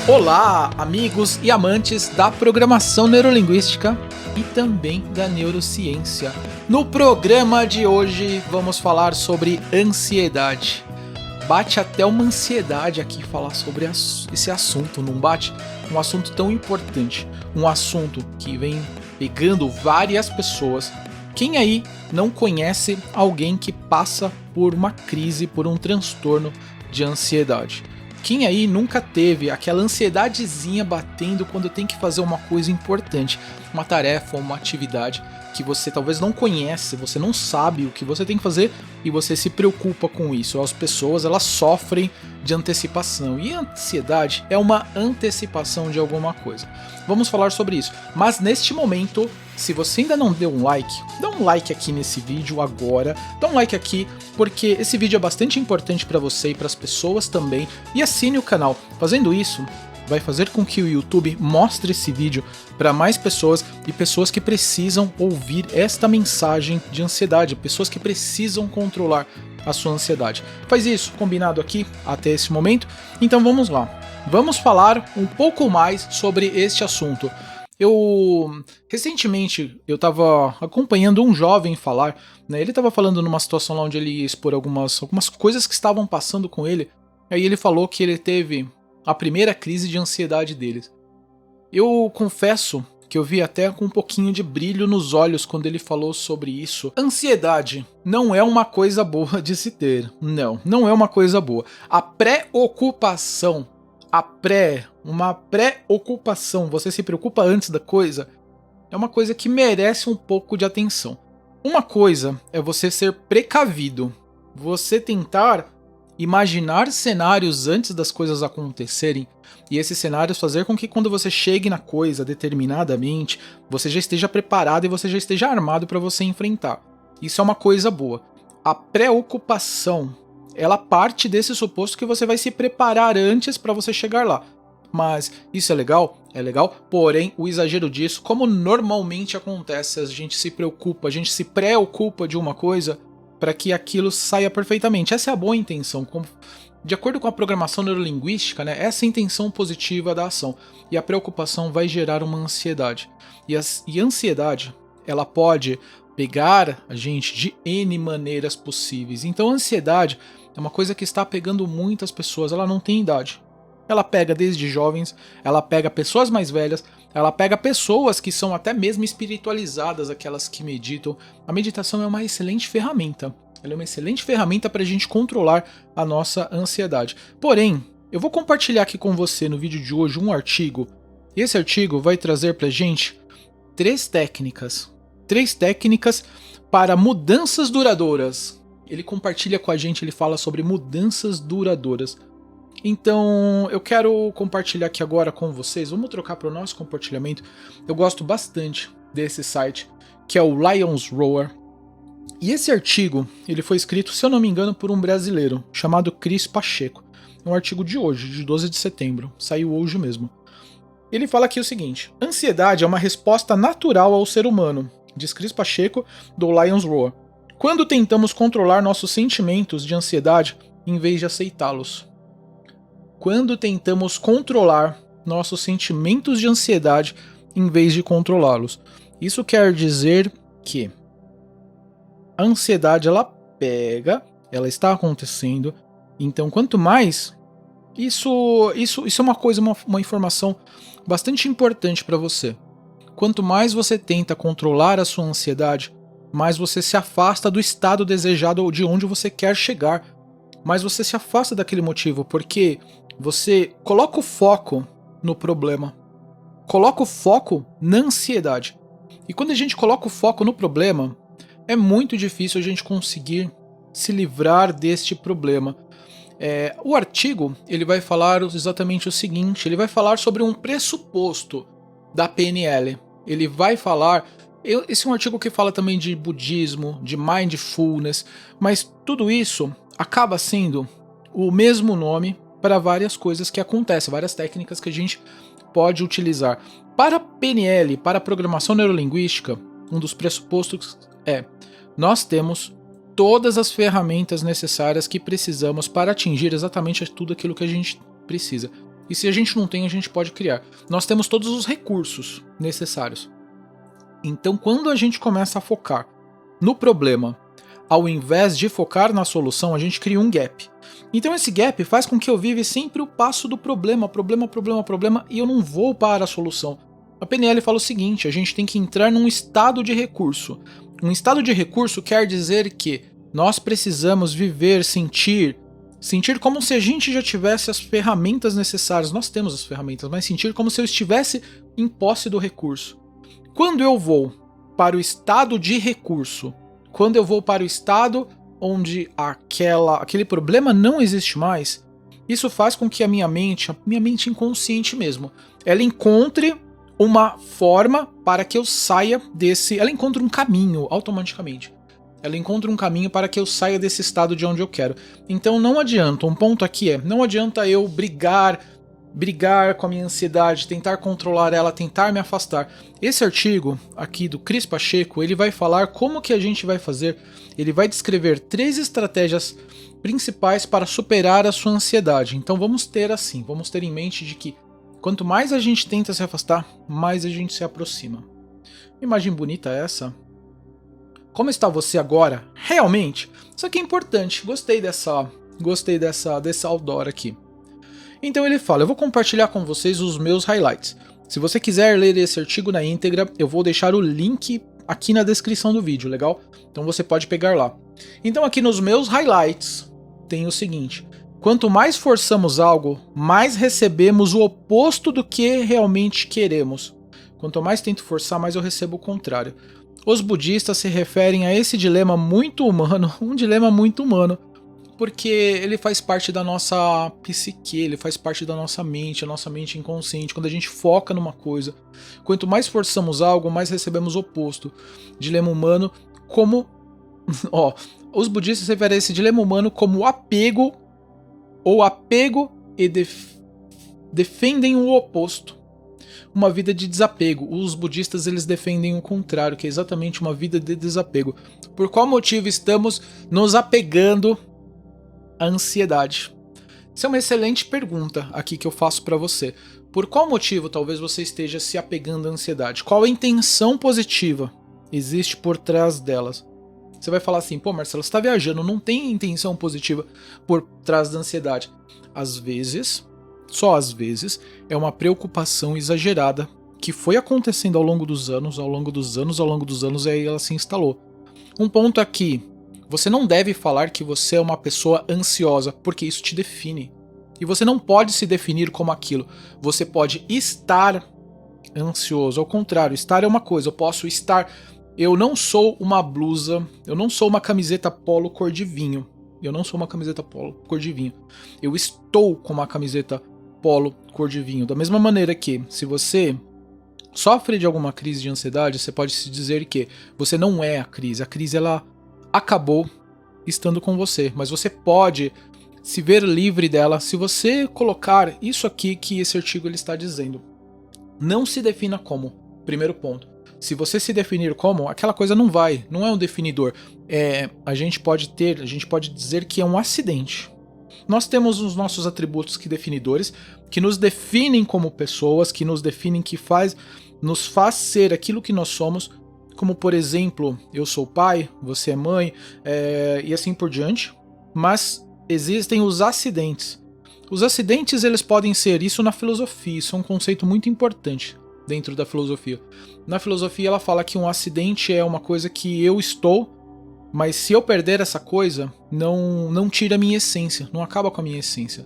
Olá, amigos e amantes da programação neurolinguística e também da neurociência. No programa de hoje vamos falar sobre ansiedade. Bate até uma ansiedade aqui falar sobre esse assunto, não bate? Um assunto tão importante, um assunto que vem pegando várias pessoas. Quem aí não conhece alguém que passa por uma crise, por um transtorno de ansiedade? Quem aí nunca teve aquela ansiedadezinha batendo quando tem que fazer uma coisa importante, uma tarefa, uma atividade que você talvez não conhece, você não sabe o que você tem que fazer e você se preocupa com isso. As pessoas, elas sofrem de antecipação e a ansiedade é uma antecipação de alguma coisa. Vamos falar sobre isso, mas neste momento, se você ainda não deu um like, dá um like aqui nesse vídeo agora, dá um like aqui porque esse vídeo é bastante importante para você e para as pessoas também, e assine o canal. Fazendo isso, vai fazer com que o YouTube mostre esse vídeo para mais pessoas e pessoas que precisam ouvir esta mensagem de ansiedade, pessoas que precisam controlar a sua ansiedade. Faz isso, combinado aqui até esse momento? Então vamos lá. Vamos falar um pouco mais sobre este assunto. Recentemente eu estava acompanhando um jovem falar, né? Ele estava falando numa situação lá onde ele ia expor algumas coisas que estavam passando com ele. Aí ele falou que ele teve a primeira crise de ansiedade dele. Eu confesso que eu vi até com um pouquinho de brilho nos olhos quando ele falou sobre isso. Ansiedade não é uma coisa boa de se ter. Não é uma coisa boa. A preocupação, uma preocupação, você se preocupa antes da coisa, é uma coisa que merece um pouco de atenção. Uma coisa é você ser precavido, você tentar imaginar cenários antes das coisas acontecerem, e esses cenários fazer com que quando você chegue na coisa determinadamente, você já esteja preparado e você já esteja armado para você enfrentar. Isso é uma coisa boa. A preocupação, ela parte desse suposto que você vai se preparar antes para você chegar lá. Mas isso é legal? É legal, porém o exagero disso, como normalmente acontece, a gente se preocupa, a gente se preocupa de uma coisa para que aquilo saia perfeitamente. Essa é a boa intenção. De acordo com a programação neurolinguística, né, essa é a intenção positiva da ação. E a preocupação vai gerar uma ansiedade. E a ansiedade, ela pode pegar a gente de N maneiras possíveis. Então a ansiedade é uma coisa que está pegando muitas pessoas, ela não tem idade. Ela pega desde jovens, ela pega pessoas mais velhas, ela pega pessoas que são até mesmo espiritualizadas, aquelas que meditam. A meditação é uma excelente ferramenta. Ela é uma excelente ferramenta para a gente controlar a nossa ansiedade. Porém, eu vou compartilhar aqui com você no vídeo de hoje um artigo. Esse artigo vai trazer para a gente três técnicas para mudanças duradouras. Ele compartilha com a gente, ele fala sobre mudanças duradouras. Então, eu quero compartilhar aqui agora com vocês, vamos trocar para o nosso compartilhamento. Eu gosto bastante desse site, que é o Lion's Roar. E esse artigo, ele foi escrito, se eu não me engano, por um brasileiro, chamado Cris Pacheco. É um artigo de hoje, de 12 de setembro, saiu hoje mesmo. Ele fala aqui o seguinte: ansiedade é uma resposta natural ao ser humano, diz Cris Pacheco, do Lion's Roar, quando tentamos controlar nossos sentimentos de ansiedade em vez de aceitá-los. Quando tentamos controlar nossos sentimentos de ansiedade em vez de controlá-los. Isso quer dizer que a ansiedade, ela pega, ela está acontecendo, então quanto mais, isso é uma coisa, uma informação bastante importante para você. Quanto mais você tenta controlar a sua ansiedade, mais você se afasta do estado desejado ou de onde você quer chegar, mais você se afasta daquele motivo, porque você coloca o foco no problema, coloca o foco na ansiedade. E quando a gente coloca o foco no problema, é muito difícil a gente conseguir se livrar deste problema. O artigo, ele vai falar exatamente o seguinte, ele vai falar sobre um pressuposto da PNL. Ele vai falar, esse é um artigo que fala também de budismo, de mindfulness, mas tudo isso acaba sendo o mesmo nome para várias coisas que acontecem, várias técnicas que a gente pode utilizar. Para PNL, para programação neurolinguística, um dos pressupostos é: nós temos todas as ferramentas necessárias que precisamos para atingir exatamente tudo aquilo que a gente precisa. E se a gente não tem, a gente pode criar. Nós temos todos os recursos necessários. Então, quando a gente começa a focar no problema, ao invés de focar na solução, a gente cria um gap. Então esse gap faz com que eu viva sempre o passo do problema, e eu não vou para a solução. A PNL fala o seguinte: a gente tem que entrar num estado de recurso. Um estado de recurso quer dizer que nós precisamos viver, sentir como se a gente já tivesse as ferramentas necessárias. Nós temos as ferramentas, mas sentir como se eu estivesse em posse do recurso. Quando eu vou para o estado de recurso, quando eu vou para o estado onde aquele problema não existe mais, isso faz com que a minha mente inconsciente mesmo, ela encontre uma forma para que eu saia desse... Ela encontra um caminho automaticamente. Ela encontra um caminho para que eu saia desse estado de onde eu quero. Então não adianta, um ponto aqui é, não adianta eu brigar com a minha ansiedade, tentar controlar ela, tentar me afastar. Esse artigo aqui do Cris Pacheco, ele vai falar como que a gente vai fazer, ele vai descrever 3 estratégias principais para superar a sua ansiedade. Então vamos ter em mente de que quanto mais a gente tenta se afastar, mais a gente se aproxima. Imagem bonita essa? Como está você agora? Realmente? Isso aqui é importante, gostei desse outdoor aqui. Então ele fala, eu vou compartilhar com vocês os meus highlights. Se você quiser ler esse artigo na íntegra, eu vou deixar o link aqui na descrição do vídeo, legal? Então você pode pegar lá. Então aqui nos meus highlights tem o seguinte: quanto mais forçamos algo, mais recebemos o oposto do que realmente queremos. Quanto mais tento forçar, mais eu recebo o contrário. Os budistas se referem a esse dilema muito humano, um dilema muito humano, porque ele faz parte da nossa psique, ele faz parte da nossa mente, a nossa mente inconsciente. Quando a gente foca numa coisa, quanto mais forçamos algo, mais recebemos o oposto. Dilema humano como... os budistas se referem a esse dilema humano como apego e defendem o oposto. Uma vida de desapego. Os budistas eles defendem o contrário, que é exatamente uma vida de desapego. Por qual motivo estamos nos apegando a ansiedade? Isso é uma excelente pergunta aqui que eu faço para você. Por qual motivo talvez você esteja se apegando à ansiedade? Qual a intenção positiva existe por trás delas? Você vai falar assim, pô Marcelo, você está viajando, não tem intenção positiva por trás da ansiedade. Às vezes, só às vezes, é uma preocupação exagerada que foi acontecendo ao longo dos anos, e aí ela se instalou. Um ponto aqui: você não deve falar que você é uma pessoa ansiosa, porque isso te define. E você não pode se definir como aquilo. Você pode estar ansioso. Ao contrário, estar é uma coisa. Eu posso estar... Eu não sou uma blusa, eu não sou uma camiseta polo cor de vinho. Eu estou com uma camiseta polo cor de vinho. Da mesma maneira que, se você sofre de alguma crise de ansiedade, você pode se dizer que você não é a crise. A crise, ela acabou estando com você, mas você pode se ver livre dela se você colocar isso aqui que esse artigo ele está dizendo. Não se defina como. Primeiro ponto. Se você se definir como, aquela coisa não é um definidor. A gente pode dizer que é um acidente. Nós temos os nossos atributos definidores, que nos definem como pessoas, que nos definem, nos faz ser aquilo que nós somos, como por exemplo, eu sou pai, você é mãe, e assim por diante. Mas existem os acidentes. Os acidentes eles podem ser, isso na filosofia, isso é um conceito muito importante dentro da filosofia. Na filosofia ela fala que um acidente é uma coisa que eu estou, mas se eu perder essa coisa, não tira a minha essência, não acaba com a minha essência.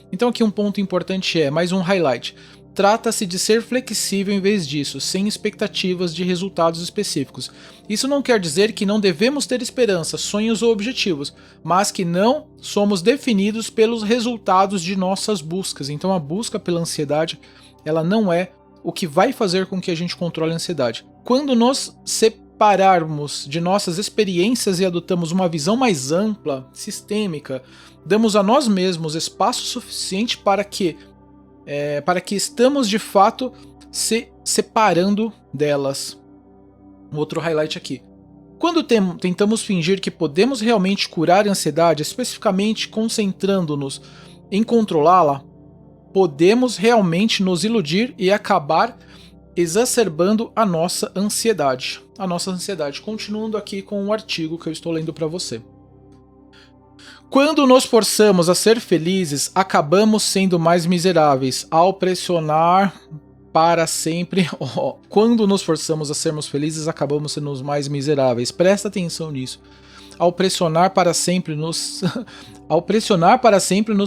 Então aqui um ponto importante mais um highlight. Trata-se de ser flexível em vez disso, sem expectativas de resultados específicos. Isso não quer dizer que não devemos ter esperança, sonhos ou objetivos, mas que não somos definidos pelos resultados de nossas buscas. Então a busca pela ansiedade, ela não é o que vai fazer com que a gente controle a ansiedade. Quando nos separarmos de nossas experiências e adotamos uma visão mais ampla, sistêmica, damos a nós mesmos espaço suficiente para que estamos de fato se separando delas. Um outro highlight aqui. Quando tentamos fingir que podemos realmente curar a ansiedade, especificamente concentrando-nos em controlá-la, podemos realmente nos iludir e acabar exacerbando a nossa ansiedade. Continuando aqui com o artigo que eu estou lendo para você. Quando nos forçamos a ser felizes, acabamos sendo mais miseráveis ao pressionar para sempre. Quando nos forçamos a sermos felizes, acabamos sendo os mais miseráveis. Presta atenção nisso. Ao pressionar para sempre nos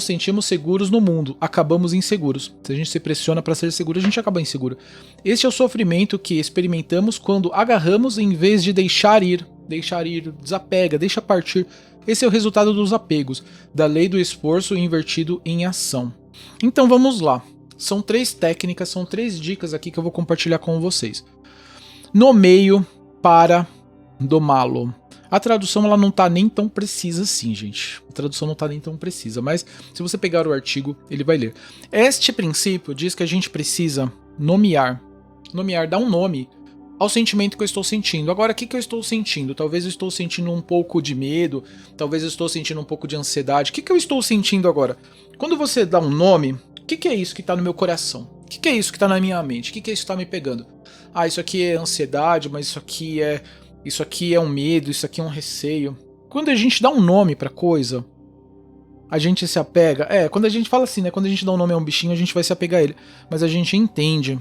sentimos seguros no mundo, acabamos inseguros. Se a gente se pressiona para ser seguro, a gente acaba inseguro. Este é o sofrimento que experimentamos quando agarramos em vez de deixar ir, desapega, deixa partir. Esse é o resultado dos apegos, da lei do esforço invertido em ação. Então vamos lá. São 3 técnicas, são 3 dicas aqui que eu vou compartilhar com vocês. Nomeio para domá-lo. A tradução ela não tá nem tão precisa assim, gente. A tradução não tá nem tão precisa, mas se você pegar o artigo, ele vai ler. Este princípio diz que a gente precisa nomear, dar um nome ao sentimento que eu estou sentindo. Agora, o que eu estou sentindo? Talvez eu estou sentindo um pouco de medo, talvez eu estou sentindo um pouco de ansiedade. O que eu estou sentindo agora? Quando você dá um nome, o que é isso que está no meu coração? O que é isso que está na minha mente? O que é isso que está me pegando? Ah, isso aqui é ansiedade, mas isso aqui é um medo, isso aqui é um receio. Quando a gente dá um nome pra coisa, a gente se apega. Quando a gente fala assim, né? Quando a gente dá um nome a um bichinho, a gente vai se apegar a ele. Mas a gente entende.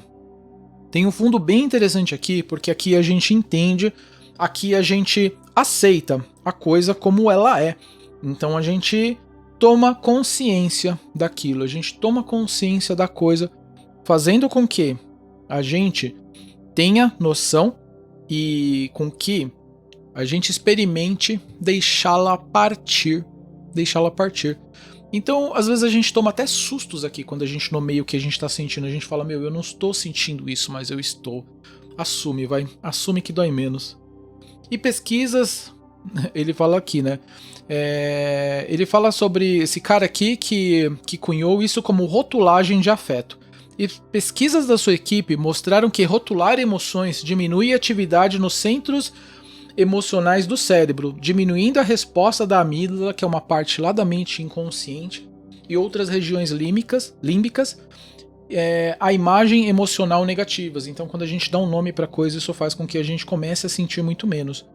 Tem um fundo bem interessante aqui, porque aqui a gente entende, aqui a gente aceita a coisa como ela é. Então a gente toma consciência daquilo, a gente toma consciência da coisa, fazendo com que a gente tenha noção e com que a gente experimente deixá-la partir. Então, às vezes a gente toma até sustos aqui quando a gente nomeia o que a gente está sentindo. A gente fala, eu não estou sentindo isso, mas eu estou. Assume que dói menos. E pesquisas, ele fala aqui, né? Ele fala sobre esse cara aqui que cunhou isso como rotulagem de afeto. E pesquisas da sua equipe mostraram que rotular emoções diminui a atividade nos centros emocionais do cérebro, diminuindo a resposta da amígdala, que é uma parte lá da mente inconsciente, e outras regiões límbicas, a imagem emocional negativas. Então, quando a gente dá um nome para coisa, isso faz com que a gente comece a sentir muito menos.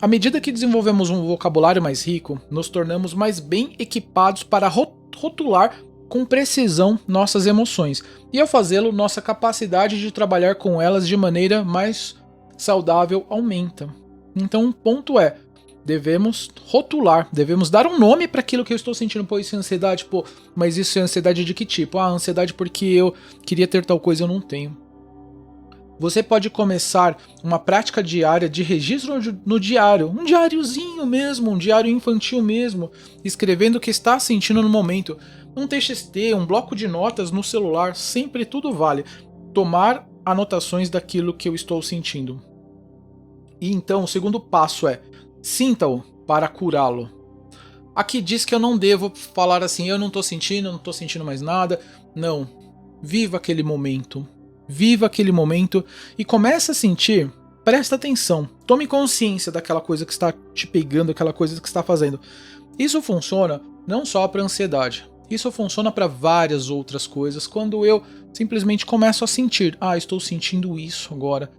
À medida que desenvolvemos um vocabulário mais rico, nos tornamos mais bem equipados para rotular com precisão nossas emoções, e ao fazê-lo, nossa capacidade de trabalhar com elas de maneira mais saudável aumenta. Então, um ponto é, devemos rotular, devemos dar um nome para aquilo que eu estou sentindo. Pô, isso é ansiedade? Pô, mas isso é ansiedade de que tipo? Ah, ansiedade porque eu queria ter tal coisa e eu não tenho. Você pode começar uma prática diária de registro no diário, um diáriozinho mesmo, um diário infantil mesmo, escrevendo o que está sentindo no momento. Um TXT, um bloco de notas no celular, sempre tudo vale. Tomar anotações daquilo que eu estou sentindo. E então o segundo passo é, sinta-o para curá-lo. Aqui diz que eu não devo falar assim, eu não estou sentindo mais nada. Não, viva aquele momento e comece a sentir, presta atenção, tome consciência daquela coisa que está te pegando, aquela coisa que está fazendo. Isso funciona não só para ansiedade, isso funciona para várias outras coisas, quando eu simplesmente começo a sentir, estou sentindo isso agora.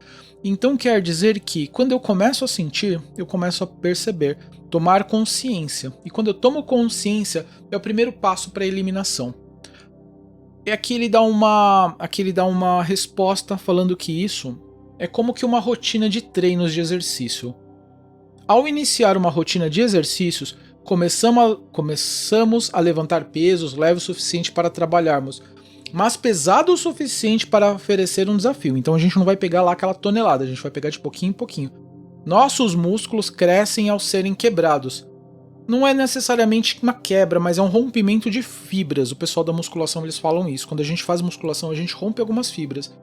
Então quer dizer que quando eu começo a sentir, eu começo a perceber, tomar consciência. E quando eu tomo consciência, é o primeiro passo para a eliminação. E aqui ele dá uma resposta falando que isso é como que uma rotina de treinos de exercício. Ao iniciar uma rotina de exercícios, começamos a levantar pesos leves o suficiente para trabalharmos, mas pesado o suficiente para oferecer um desafio. Então a gente não vai pegar lá aquela tonelada, a gente vai pegar de pouquinho em pouquinho. Nossos músculos crescem ao serem quebrados. Não é necessariamente uma quebra, mas é um rompimento de fibras. O pessoal da musculação eles falam isso. Quando a gente faz musculação, a gente rompe algumas fibras.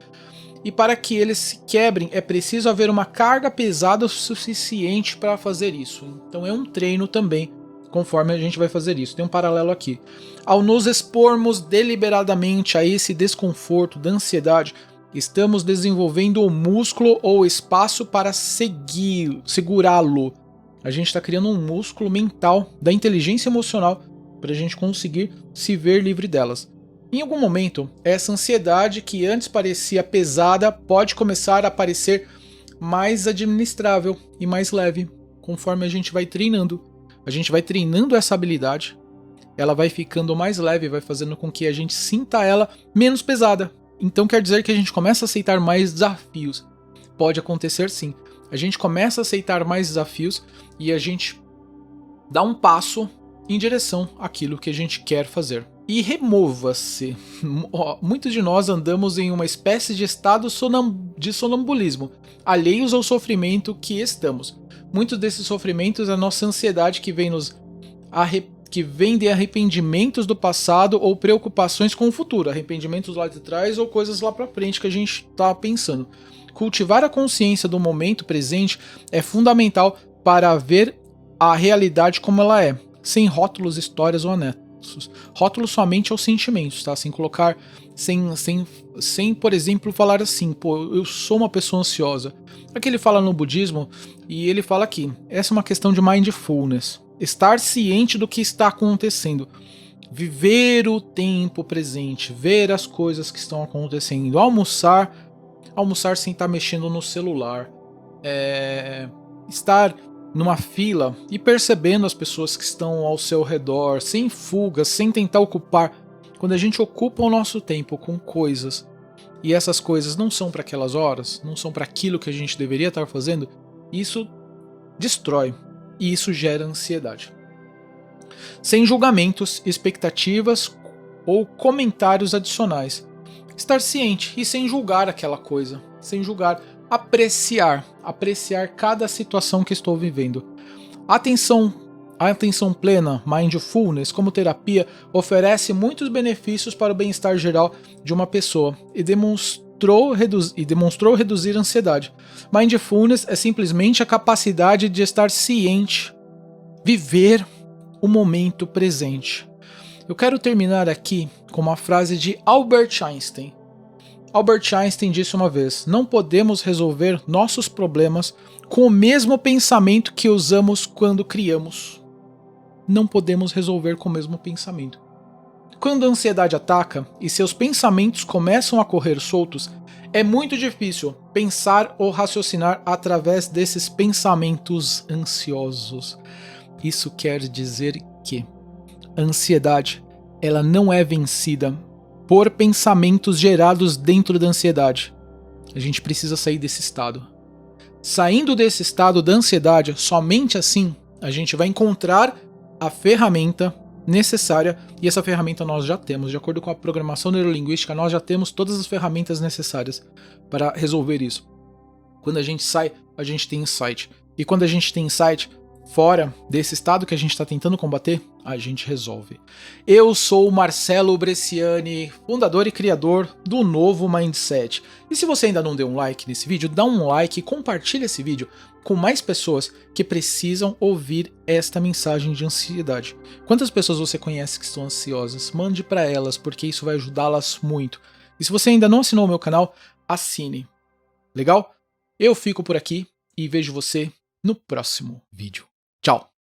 E para que eles se quebrem, é preciso haver uma carga pesada o suficiente para fazer isso. Então é um treino também, conforme a gente vai fazer isso. Tem um paralelo aqui. Ao nos expormos deliberadamente a esse desconforto da ansiedade, estamos desenvolvendo o músculo ou espaço para segurá-lo. A gente está criando um músculo mental da inteligência emocional para a gente conseguir se ver livre delas. Em algum momento, essa ansiedade que antes parecia pesada pode começar a parecer mais administrável e mais leve, conforme a gente vai treinando. A gente vai treinando essa habilidade, ela vai ficando mais leve, vai fazendo com que a gente sinta ela menos pesada. Então quer dizer que a gente começa a aceitar mais desafios. Pode acontecer sim. A gente começa a aceitar mais desafios e a gente dá um passo em direção àquilo que a gente quer fazer. E remova-se. Muitos de nós andamos em uma espécie de estado de sonambulismo, alheios ao sofrimento que estamos. Muitos desses sofrimentos é a nossa ansiedade que vem de arrependimentos do passado ou preocupações com o futuro, arrependimentos lá de trás ou coisas lá pra frente que a gente tá pensando. Cultivar a consciência do momento presente é fundamental para ver a realidade como ela é, sem rótulos, histórias ou anexos. Rótulos somente aos sentimentos, tá? Sem colocar, sem, por exemplo, falar assim, pô, eu sou uma pessoa ansiosa. Aqui ele fala no budismo e ele fala aqui, essa é uma questão de mindfulness. Estar ciente do que está acontecendo. Viver o tempo presente, ver as coisas que estão acontecendo. Almoçar sem estar mexendo no celular. Estar numa fila e percebendo as pessoas que estão ao seu redor, sem fugas, sem tentar ocupar. Quando a gente ocupa o nosso tempo com coisas e essas coisas não são para aquelas horas, não são para aquilo que a gente deveria estar fazendo, isso destrói e isso gera ansiedade. Sem julgamentos, expectativas ou comentários adicionais. Estar ciente e sem julgar aquela coisa, sem julgar. Apreciar cada situação que estou vivendo. A atenção plena, mindfulness, como terapia, oferece muitos benefícios para o bem-estar geral de uma pessoa e demonstrou reduzir a ansiedade. Mindfulness é simplesmente a capacidade de estar ciente, viver o momento presente. Eu quero terminar aqui com uma frase de Albert Einstein. Albert Einstein disse uma vez: não podemos resolver nossos problemas com o mesmo pensamento que usamos quando criamos. Não podemos resolver com o mesmo pensamento. Quando a ansiedade ataca e seus pensamentos começam a correr soltos, é muito difícil pensar ou raciocinar através desses pensamentos ansiosos. Isso quer dizer que a ansiedade, ela não é vencida por pensamentos gerados dentro da ansiedade. A gente precisa sair desse estado. Saindo desse estado da ansiedade, somente assim a gente vai encontrar a ferramenta necessária, e essa ferramenta nós já temos. De acordo com a programação neurolinguística, nós já temos todas as ferramentas necessárias para resolver isso. Quando a gente sai, a gente tem insight. E quando a gente tem insight, fora desse estado que a gente está tentando combater, a gente resolve. Eu sou o Marcelo Bresciani, fundador e criador do Novo Mindset. E se você ainda não deu um like nesse vídeo, dá um like e compartilha esse vídeo com mais pessoas que precisam ouvir esta mensagem de ansiedade. Quantas pessoas você conhece que estão ansiosas? Mande para elas, porque isso vai ajudá-las muito. E se você ainda não assinou o meu canal, assine. Legal? Eu fico por aqui e vejo você no próximo vídeo. Tchau!